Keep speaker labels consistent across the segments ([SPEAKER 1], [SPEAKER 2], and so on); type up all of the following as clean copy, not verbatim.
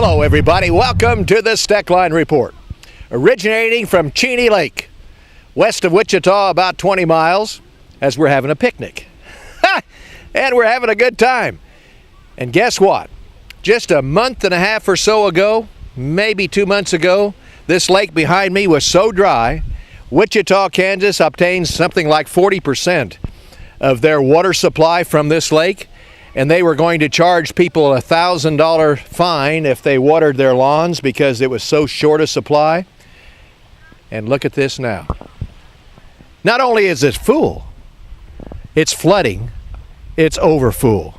[SPEAKER 1] Hello everybody, welcome to the Steckline Report. Originating from Cheney Lake, west of Wichita about 20 miles, as we're having a picnic. And we're having a good time. And guess what? Just a month and a half or so ago, maybe 2 months ago, this lake behind me was so dry, Wichita, Kansas obtains something like 40% of their water supply from this lake. And they were going to charge people a $1,000 fine if they watered their lawns because it was so short a supply. And look at this now. Not only is it full, it's flooding, it's over full.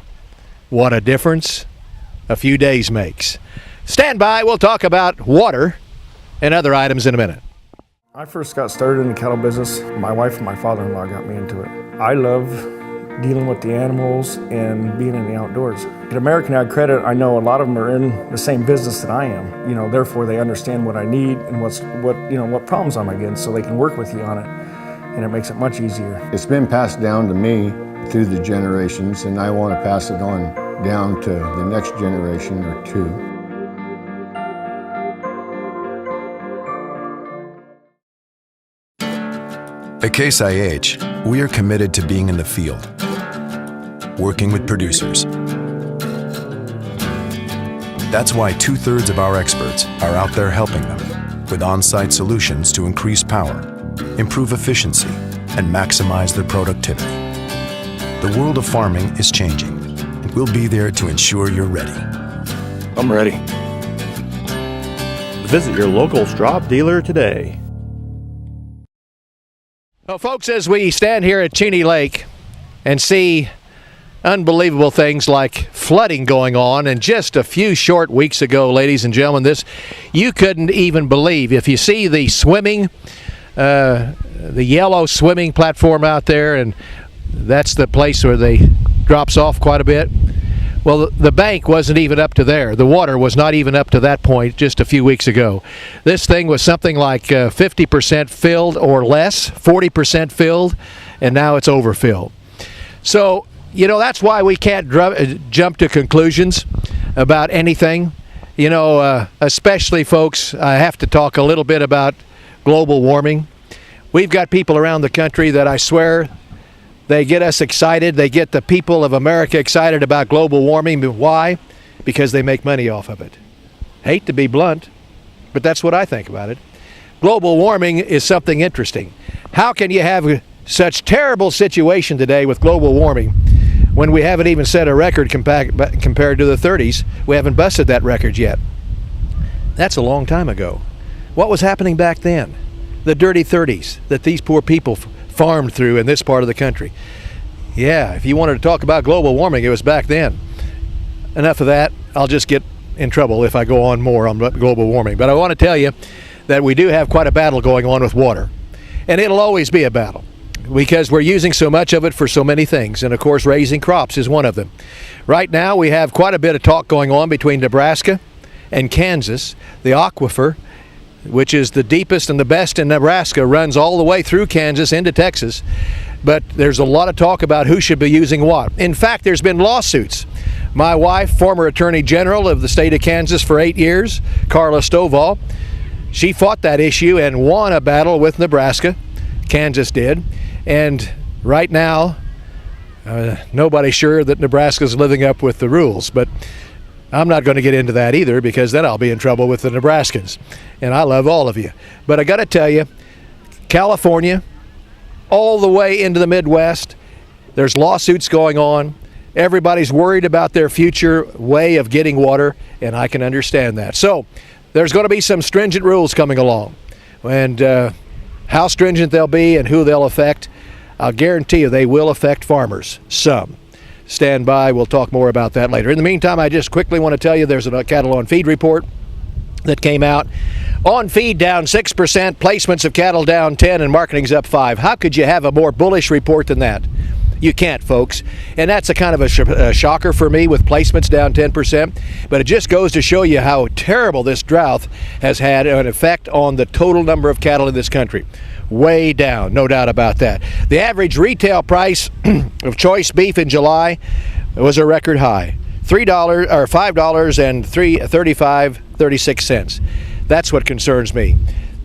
[SPEAKER 1] What a difference a few days makes. Stand by, we'll talk about water and other items in a minute.
[SPEAKER 2] I first got started in the cattle business. My wife and my father-in-law got me into it. I love dealing with the animals and being in the outdoors. At American Ag Credit, I know a lot of them are in the same business that I am. Therefore they understand what I need and what problems I'm against, so they can work with you on it, and it makes it much easier.
[SPEAKER 3] It's been passed down to me through the generations, and I want to pass it on down to the next generation or two.
[SPEAKER 4] At Case IH, we are committed to being in the field, working with producers. That's why 2/3 of our experts are out there helping them with on-site solutions to increase power, improve efficiency, and maximize their productivity. The world of farming is changing, and we'll be there to ensure you're ready.
[SPEAKER 5] I'm ready. Visit your local straw dealer today.
[SPEAKER 1] Well, folks, as we stand here at Cheney Lake and see unbelievable things like flooding going on, and just a few short weeks ago, ladies and gentlemen, this you couldn't even believe. If you see the swimming, the yellow swimming platform out there, and that's the place where they drops off quite a bit. Well, the bank wasn't even up to there. The water was not even up to that point just a few weeks ago. This thing was something like 50% filled or less, 40% filled, and now it's overfilled. So, that's why we can't jump to conclusions about anything. Especially, folks, I have to talk a little bit about global warming. We've got people around the country that I swear they get us excited. They get the people of America excited about global warming. Why? Because they make money off of it. Hate to be blunt, but that's what I think about it. Global warming is something interesting. How can you have such terrible situation today with global warming when we haven't even set a record compared to the 30s? We haven't busted that record yet. That's a long time ago. What was happening back then? The dirty 30s that these poor people farmed through in this part of the country. Yeah, if you wanted to talk about global warming, it was back then. Enough of that. I'll just get in trouble if I go on more on global warming. But I want to tell you that we do have quite a battle going on with water. And it'll always be a battle because we're using so much of it for so many things. And of course, raising crops is one of them. Right now, we have quite a bit of talk going on between Nebraska and Kansas. The aquifer, which is the deepest and the best in Nebraska, runs all the way through Kansas into Texas. But there's a lot of talk about who should be using what. In fact, there's been lawsuits. My wife, former Attorney General of the state of Kansas for 8 years, Carla Stovall, she fought that issue and won a battle with Nebraska. Kansas did. And right now, nobody's sure that Nebraska's living up with the rules. But I'm not going to get into that either, because then I'll be in trouble with the Nebraskans. And I love all of you. But I got to tell you, California, all the way into the Midwest, there's lawsuits going on. Everybody's worried about their future way of getting water, and I can understand that. So there's going to be some stringent rules coming along. And how stringent they'll be and who they'll affect, I'll guarantee you they will affect farmers, some. Stand by, we'll talk more about that later. In the meantime, I just quickly want to tell you there's a cattle on feed report that came out. On feed down 6%, placements of cattle down 10%, and marketing's up 5%. How could you have a more bullish report than that? You can't, folks. And that's a kind of a shocker for me with placements down 10%. But it just goes to show you how terrible this drought has had an effect on the total number of cattle in this country. Way down, no doubt about that. The average retail price of choice beef in July was a record high, $3 or $5.36. That's what concerns me.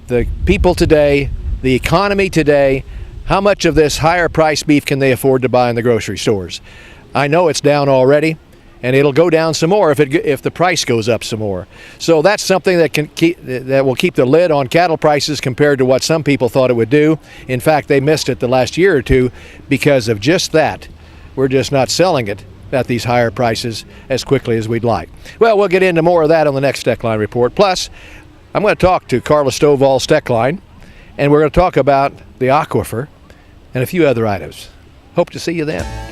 [SPEAKER 1] The people today, the economy today, how much of this higher priced beef can they afford to buy in the grocery stores? I know it's down already, and it'll go down some more if the price goes up some more. So that's something that will keep the lid on cattle prices compared to what some people thought it would do. In fact, they missed it the last year or two because of just that. We're just not selling it at these higher prices as quickly as we'd like. Well, we'll get into more of that on the next Steckline Report. Plus, I'm going to talk to Carla Stovall Steckline, and we're going to talk about the aquifer and a few other items. Hope to see you then.